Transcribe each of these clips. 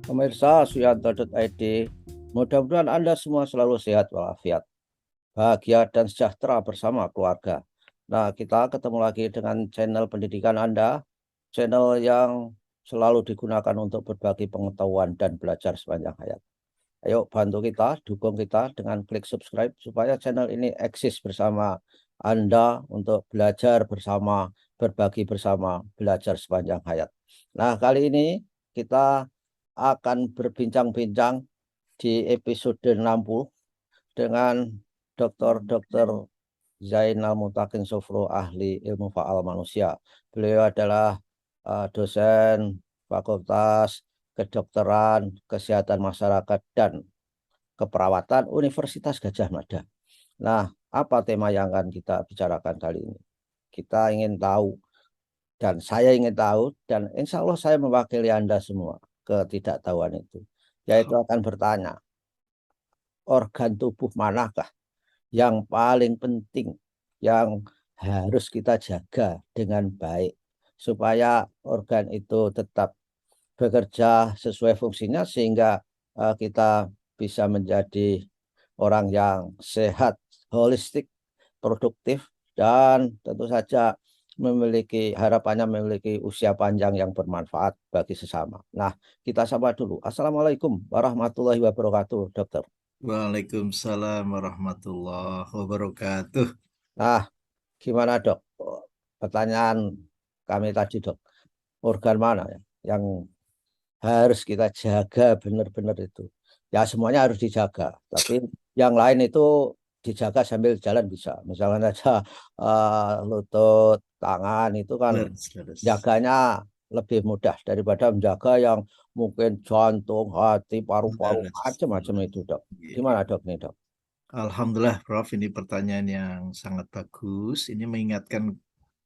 Pemirsa Suyanto.id, mudah-mudahan Anda semua selalu sehat walafiat, bahagia dan sejahtera bersama keluarga. Nah, kita ketemu lagi dengan channel pendidikan Anda, channel yang selalu digunakan untuk berbagi pengetahuan dan belajar sepanjang hayat. Ayo bantu kita, dukung kita dengan klik subscribe supaya channel ini eksis bersama Anda untuk belajar bersama, berbagi bersama, belajar sepanjang hayat. Nah, kali ini kita akan berbincang-bincang di episode 60 dengan Dr. Zainal Mutakin Sofro, ahli ilmu faal manusia. Beliau adalah dosen Fakultas Kedokteran, Kesehatan Masyarakat, dan Keperawatan Universitas Gadjah Mada. Nah, apa tema yang akan kita bicarakan kali ini? Kita ingin tahu, dan saya ingin tahu, dan insya Allah saya mewakili Anda semua ketidaktahuan itu, yaitu akan bertanya, organ tubuh manakah yang paling penting, yang harus kita jaga dengan baik, supaya organ itu tetap bekerja sesuai fungsinya, sehingga kita bisa menjadi orang yang sehat, holistik, produktif, dan tentu saja harapannya memiliki usia panjang yang bermanfaat bagi sesama. Nah, kita sapa dulu. Assalamualaikum warahmatullahi wabarakatuh, dokter. Waalaikumsalam warahmatullahi wabarakatuh. Nah, gimana dok? Pertanyaan kami tadi dok, organ mana ya yang harus kita jaga benar-benar itu? Ya semuanya harus dijaga, tapi yang lain itu dijaga sambil jalan bisa. Misalnya aja lutut, tangan itu kan Leres, leres. jaganya lebih mudah daripada menjaga yang mungkin jantung, hati, paru-paru, Leres, macam-macam itu leres. dok. Iya. Gimana dok nih dok? Alhamdulillah, Prof. Ini pertanyaan yang sangat bagus. Ini mengingatkan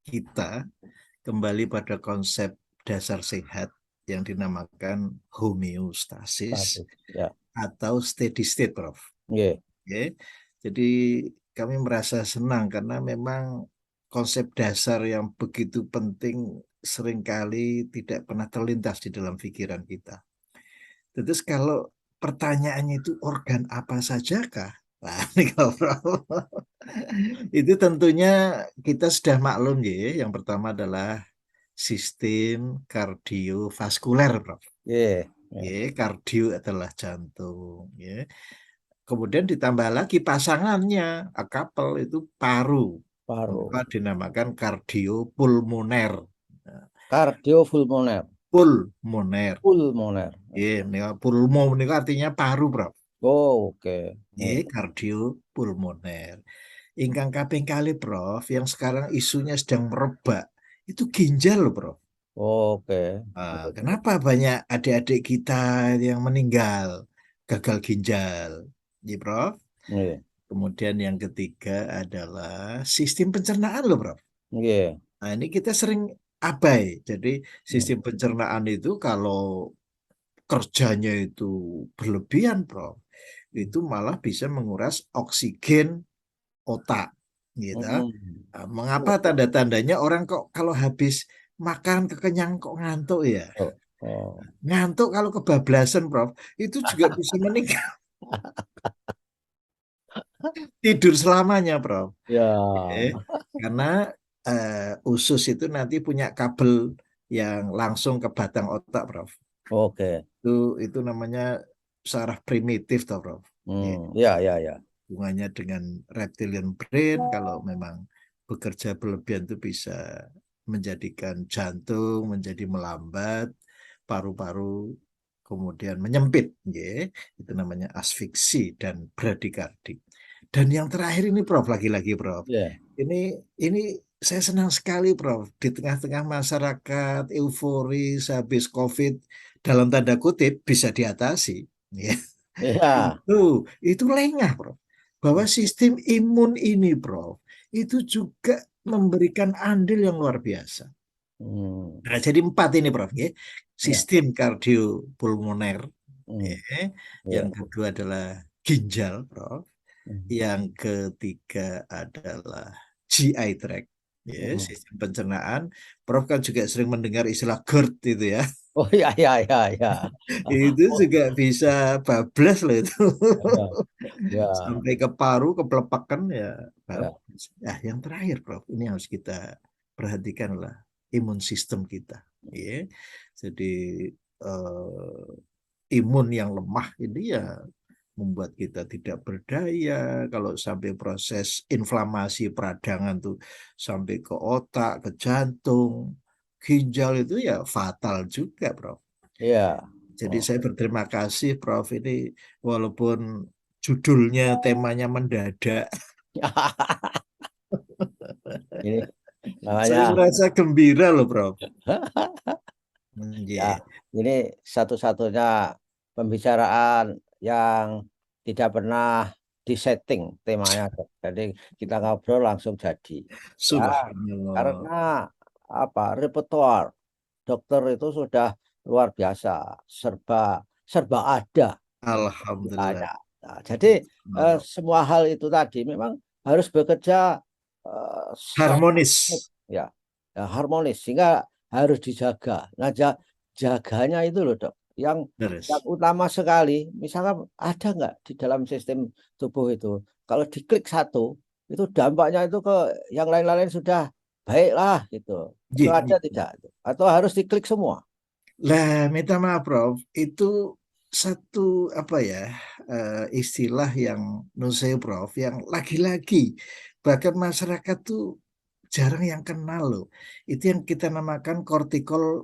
kita kembali pada konsep dasar sehat yang dinamakan homeostasis Status. Ya, atau steady state, Prof. iya. Oke. Jadi kami merasa senang karena memang konsep dasar yang begitu penting seringkali tidak pernah terlintas di dalam pikiran kita. Terus kalau pertanyaannya itu organ apa saja kah? Nah, ini kalau itu tentunya kita sudah maklum ya. Yang pertama adalah sistem kardiovaskuler, Prof. Iya, iya. Ya, kardio adalah jantung. Ya. Kemudian ditambah lagi pasangannya, a couple itu paru. Maka Paru. dinamakan kardiopulmoner. Nah, Kardiopulmoner. pulmoner. Pulmoner. Ya, pulmo ini artinya paru, Prof. Oh, oke. Ya, Hmm. kardiopulmoner. Ingkang kaping kali, Prof, yang sekarang isunya sedang merebak, itu ginjal loh, Prof. Oke. Kenapa banyak adik-adik kita yang meninggal gagal ginjal? Ya, Prof. Iya. Kemudian yang ketiga adalah sistem pencernaan loh, Prof. Iya. Nah, ini kita sering abai. Jadi Hmm. sistem pencernaan itu kalau kerjanya itu berlebihan, Prof, itu malah bisa menguras oksigen otak, gitu. Hmm. Mengapa tanda-tandanya orang kok kalau habis makan kekenyang kok ngantuk ya? Oh. Oh. Ngantuk kalau kebablasan, Prof, itu juga bisa meninggal tidur selamanya, Prof. Ya. Karena usus itu nanti punya kabel yang langsung ke batang otak, Prof. Oke. Itu namanya saraf primitif, toh, Prof. Ya, Ya, ya, ya. hubungannya dengan reptilian brain kalau memang bekerja berlebihan itu bisa menjadikan jantung menjadi melambat, paru-paru kemudian menyempit, ya. Itu namanya asfiksi dan bradikardi. Dan yang terakhir ini, Prof, lagi-lagi, Prof. Ya. Ini saya senang sekali, Prof. Di tengah-tengah masyarakat euforis habis COVID, dalam tanda kutip, bisa diatasi. Ya. Ya. Itu lengah, Prof. Bahwa sistem imun ini, Prof, itu juga memberikan andil yang luar biasa. Hmm. Nah, jadi empat ini, Prof. Ya. Ya. Sistem kardiopulmoner. Ya. Hmm. Yang Ya. kedua adalah ginjal, Prof. Hmm. Yang ketiga adalah GI tract, ya, Hmm. sistem pencernaan. Prof kan juga sering mendengar istilah GERD itu ya. Oh iya iya iya iya. Itu Oh juga bisa bablas loh itu. ya Sampai ke paru, ke pelepakan ya ya bablas. Nah, yang terakhir, Prof, ini harus kita perhatikan lah imun sistem kita. Ya. Jadi imun yang lemah ini ya membuat kita tidak berdaya. Kalau sampai proses inflamasi peradangan tuh sampai ke otak, ke jantung, ginjal itu ya fatal juga, Prof. iya. Jadi Oh. saya berterima kasih, Prof. Ini walaupun judulnya temanya mendadak, Ini saya namanya merasa gembira loh, Prof. ya Iya. ini satu-satunya pembicaraan yang tidak pernah disetting temanya, Dok. Jadi kita ngobrol langsung jadi. Ya, Subhanallah. karena apa? Repertoire dokter itu sudah luar biasa, serba serba ada, Alhamdulillah. ada. Nah, jadi semua hal itu tadi memang harus bekerja secara harmonis, Harmonis. ya, ya, harmonis sehingga harus dijaga. Nah, jaganya itu loh dok, yang Beres. utama sekali. Misalnya ada nggak di dalam sistem tubuh itu, kalau diklik satu, itu dampaknya itu ke yang lain-lain sudah baiklah gitu. Itu Ji, ada ji. tidak? Atau harus diklik semua? Lah, minta maaf, Prof. Itu satu apa ya istilah yang nusai, Prof. Yang lagi-lagi bahkan masyarakat tuh jarang yang kenal loh. Itu yang kita namakan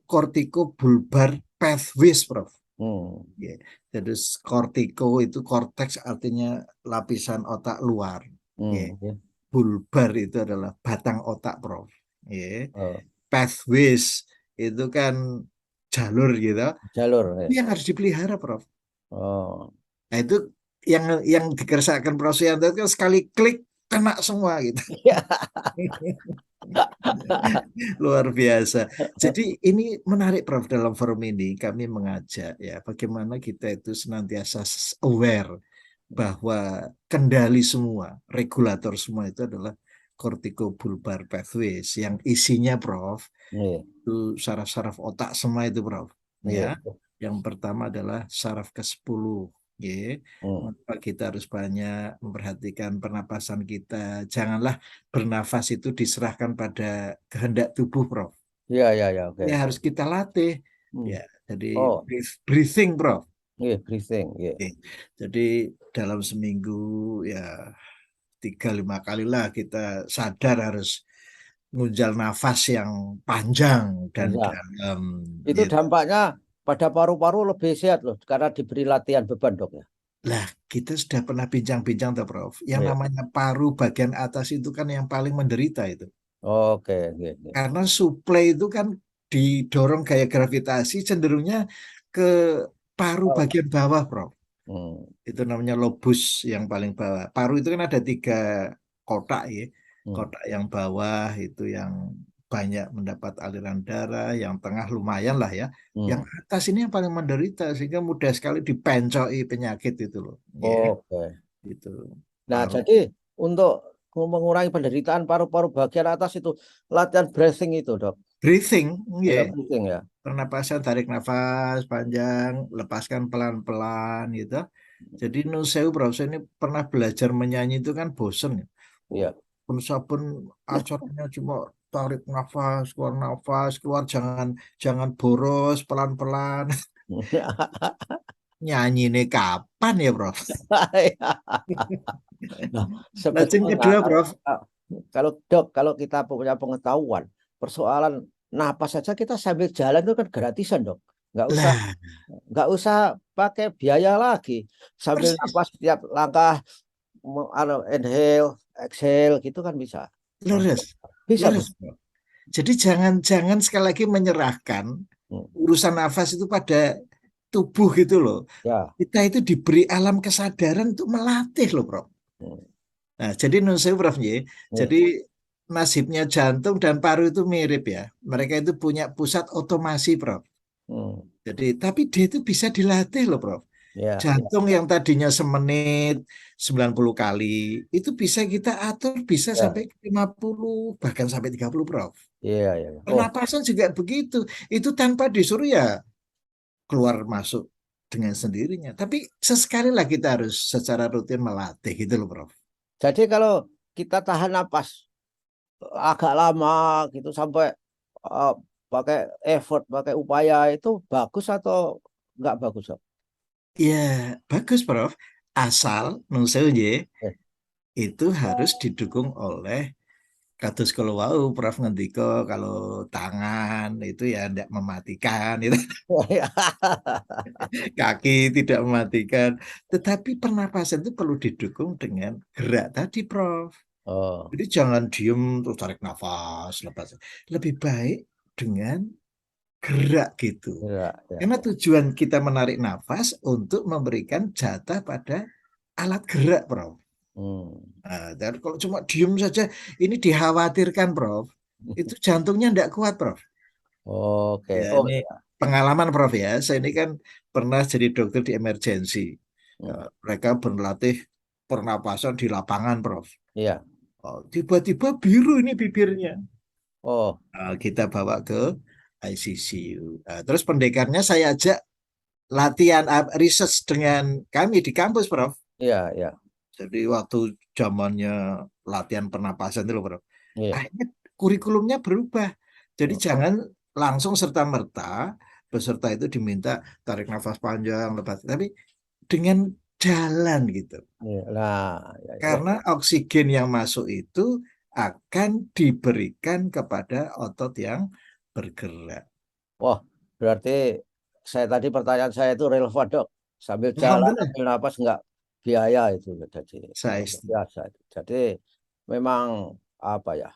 corticobulbar pathways, Prof. Hmm. Ya. Jadi cortico itu cortex artinya lapisan otak luar. Ya. Hmm. Ya. Bulbar itu adalah batang otak, Prof. Ya. Oh, Pathways itu kan jalur gitu. jalur Itu ya. yang harus dipelihara, Prof. Oh. Nah itu yang dikerjakan Prof Yanto kan sekali klik kena semua gitu. Luar biasa. Jadi ini menarik, Prof, dalam forum ini kami mengajak ya bagaimana kita itu senantiasa aware bahwa kendali semua, regulator semua itu adalah corticobulbar pathways yang isinya, Prof, Iya, itu saraf-saraf otak semua itu, Prof. Ya. iya. Yang pertama adalah saraf ke-10. Ya. Hmm. Maka kita harus banyak memperhatikan pernapasan kita. Janganlah bernafas itu diserahkan pada kehendak tubuh, Prof. Iya, iya, iya, oke. Ya harus kita latih. Hmm. Ya, jadi Oh, breathing, Prof. iya, breathing, iya. Oke. Jadi dalam seminggu ya 3-5 kali lah kita sadar harus ngunjal nafas yang panjang dan Panjang. dalam Itu gitu. dampaknya pada paru-paru lebih sehat loh, karena diberi latihan beban dok ya. Lah, kita sudah pernah bincang-bincang tuh, Prof. Yang Iya. namanya paru bagian atas itu kan yang paling menderita itu. Oke, iya, iya. Karena suplai itu kan didorong gaya gravitasi cenderungnya ke paru Oh. bagian bawah, Prof. Hmm. Itu namanya lobus yang paling bawah. Paru itu kan ada 3 kotak ya. Hmm. Kotak yang bawah itu yang banyak mendapat aliran darah, yang tengah lumayan lah ya. Yang Hmm. atas ini yang paling menderita sehingga mudah sekali dipencoi penyakit itu loh. Ya, Oke. itu Nah, paru. jadi untuk mengurangi penderitaan paru-paru bagian atas itu latihan breathing itu dok. Breathing, ya. Ya, breathing ya. Pernapasan, tarik nafas panjang, lepaskan pelan-pelan gitu. Jadi nu sewu, Bro, saya ini pernah belajar menyanyi itu kan bosen ya. Oh, Iya. pun acaranya cuma tarik nafas, keluar jangan jangan boros, pelan-pelan. Nyanyi ini kapan ya, Bro? Nah, Lajeng sebetulnya kedua, kalau Bro. kalau dok, kalau kita punya pengetahuan persoalan napas saja kita sambil jalan itu kan gratisan dok. Nggak usah Lah, nggak usah pakai biaya lagi. Sambil persis. napas setiap langkah, inhale, exhale gitu kan bisa. Langsung. Leres. Bisa Leres, bisa. Bro. Jadi jangan sekali lagi menyerahkan Hmm. urusan nafas itu pada tubuh gitu loh. Ya. Kita itu diberi alam kesadaran untuk melatih loh, Bro. Hmm. Nah, jadi menurut saya, Prof, ya, Nih. jadi nasibnya jantung dan paru itu mirip ya. Mereka itu punya pusat otomasi, Prof. Hmm. Jadi, tapi dia itu bisa dilatih loh, Prof. Ya, ya, Jantung yang tadinya semenit 90 kali, itu bisa kita atur bisa ya, sampai 50 bahkan sampai 30, Prof. iya, iya. Oh, Pernapasan juga begitu. Itu tanpa disuruh ya. keluar masuk dengan sendirinya. Tapi sesekali lah kita harus secara rutin melatih gitu loh, Prof. Jadi kalau kita tahan napas agak lama gitu sampai eh, pakai effort, pakai upaya itu bagus atau nggak bagus, Dok? Ya, bagus, Prof. Asal nung sewu nggih, Eh, itu harus didukung oleh kados kalau wau Prof ngendika kalau tangan itu ya tidak mematikan itu kaki tidak mematikan, tetapi pernapasan itu perlu didukung dengan gerak tadi, Prof. Oh, Jadi jangan diem terus tarik nafas, lepas. Lebih baik dengan gerak gitu. ya, ya, Karena ya. tujuan kita menarik nafas untuk memberikan jatah pada alat gerak, Prof. Hmm. Nah, dan kalau cuma diem saja, ini dikhawatirkan, Prof. Itu jantungnya tidak kuat, Prof. Oke. Ya, Oh, ini iya. pengalaman, Prof ya. Saya ini kan pernah jadi dokter di emergensi. Ya, Hmm. mereka berlatih pernapasan di lapangan, Prof. Iya. Oh, tiba-tiba biru ini bibirnya. Oh, Kita bawa ke ICCU. Terus pendekarnya saya ajak latihan research dengan kami di kampus, Prof. iya, iya, Jadi waktu zamannya latihan pernapasan itu, Prof. iya. Akhirnya kurikulumnya berubah. Jadi Hmm. jangan langsung serta-merta peserta itu diminta tarik nafas panjang, lepas, tapi dengan jalan gitu. Iya. Nah, ya, ya. Karena oksigen yang masuk itu akan diberikan kepada otot yang bergerak. Wah, berarti saya tadi pertanyaan saya itu relevan, Dok. Sambil jalan, Alhamdulillah, ambil napas nggak biaya itu. Jadi saya luar setuju. biasa itu. Jadi memang apa ya?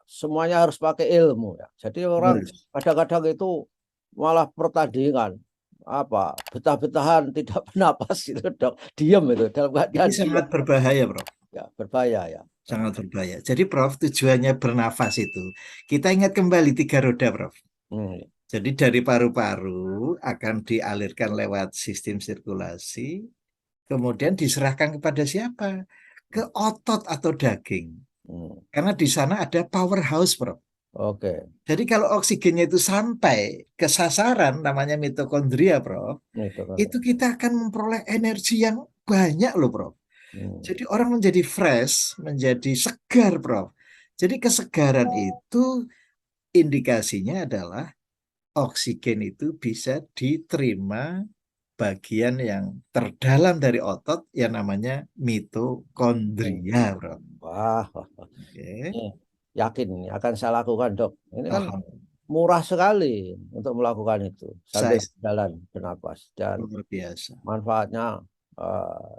Semuanya harus pakai ilmu ya. Jadi orang Harus. kadang-kadang itu malah pertandingan apa betah-betahan tidak bernapas itu, Dok. Diam itu dalam Ini keadaan diam. sangat berbahaya, Prof. Ya, berbahaya ya. Sangat berbahaya. Jadi, Prof, tujuannya bernafas itu, kita ingat kembali tiga roda, Prof. Hmm. Jadi dari paru-paru akan dialirkan lewat sistem sirkulasi, kemudian diserahkan kepada siapa? Ke otot atau daging. Hmm. Karena di sana ada powerhouse, Prof. Oke. Jadi kalau oksigennya itu sampai ke sasaran, namanya mitokondria, Prof, Itu kan. itu kita akan memperoleh energi yang banyak loh, Prof. Hmm. Jadi orang menjadi fresh, menjadi segar, Prof. Jadi kesegaran itu indikasinya adalah oksigen itu bisa diterima bagian yang terdalam dari otot yang namanya Hmm. mitokondria, Prof. Wah, wah, wah. Oke. Ini yakin ini akan saya lakukan, Dok. Ini kan Alhamdulillah. murah sekali untuk melakukan itu sambil Saya jalan bernapas dan luar biasa. manfaatnya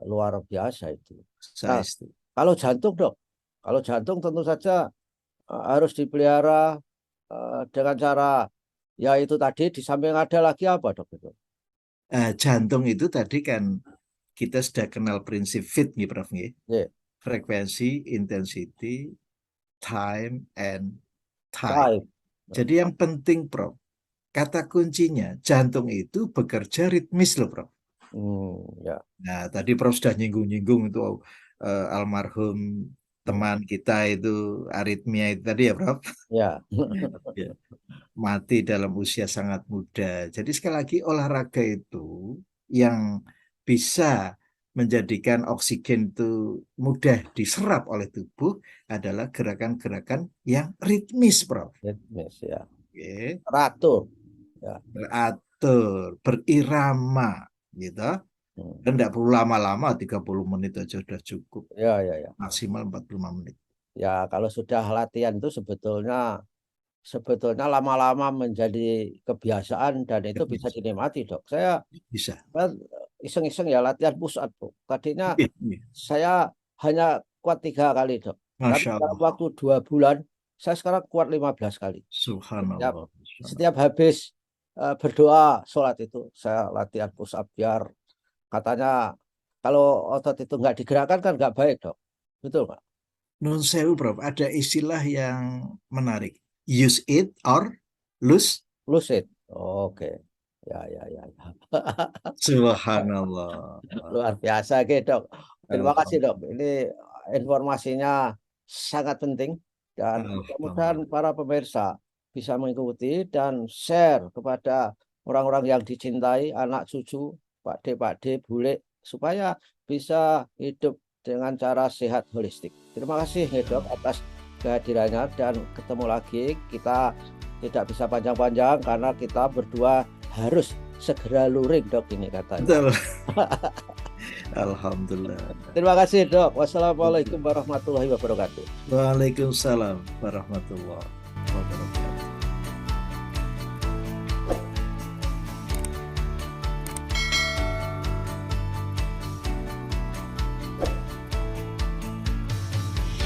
luar biasa itu. Nah, Saya setuju. kalau jantung, Dok, kalau jantung tentu saja harus dipelihara dengan cara ya itu tadi di samping ada lagi apa, Dok itu? Jantung itu tadi kan kita sudah kenal prinsip fit nih, Prof. Nggih. Ya, Frekuensi, intensity, time, and type. baik. Jadi yang penting, Prof, kata kuncinya jantung itu bekerja ritmis loh, Prof. Ya. Nah, tadi Prof sudah nyinggung-nyinggung itu almarhum Hmm. teman kita itu aritmia itu tadi ya, Prof. Ya. Ya, mati dalam usia sangat muda. Jadi sekali lagi olahraga itu yang bisa menjadikan oksigen itu mudah diserap oleh tubuh adalah gerakan-gerakan yang ritmis, Prof. Fitness ya. Oke. Teratur. Ya. Beratur, berirama, gitu. Hmm. Dan tidak perlu lama-lama, 30 menit aja sudah cukup. Ya, ya, ya. Maksimal 45 menit. Ya, kalau sudah latihan itu sebetulnya lama-lama menjadi kebiasaan dan itu bisa dinikmati, Dok. Saya Bisa. kan iseng-iseng ya latihan push up, Dok. Tadinya Iya, iya. saya hanya kuat 3 kali, Dok. Tapi Masya dalam Allah. waktu 2 bulan, saya sekarang kuat 15 kali. Setiap, Subhanallah. setiap habis berdoa, sholat itu, saya latihan push up biar katanya kalau otot itu nggak digerakkan kan nggak baik, Dok. Betul nggak? Nun sewu, Prof. Ada istilah yang menarik. Use it or lose. Lucid. Oke. Ya, ya, ya, ya. Subhanallah. Luar biasa, gitu, Dok. Terima kasih, Dok. Alhamdulillah. Ini informasinya sangat penting dan mudah-mudahan Alhamdulillah. para pemirsa bisa mengikuti dan share kepada orang-orang yang dicintai, anak cucu, pakde, bule, supaya bisa hidup dengan cara sehat holistik. Terima kasih ya Dok atas kehadirannya, dan ketemu lagi. Kita tidak bisa panjang-panjang karena kita berdua harus segera luring Dok ini katanya. Betul. Alhamdulillah. Terima kasih Dok. Wassalamualaikum warahmatullahi wabarakatuh. Waalaikumsalam warahmatullahi wabarakatuh.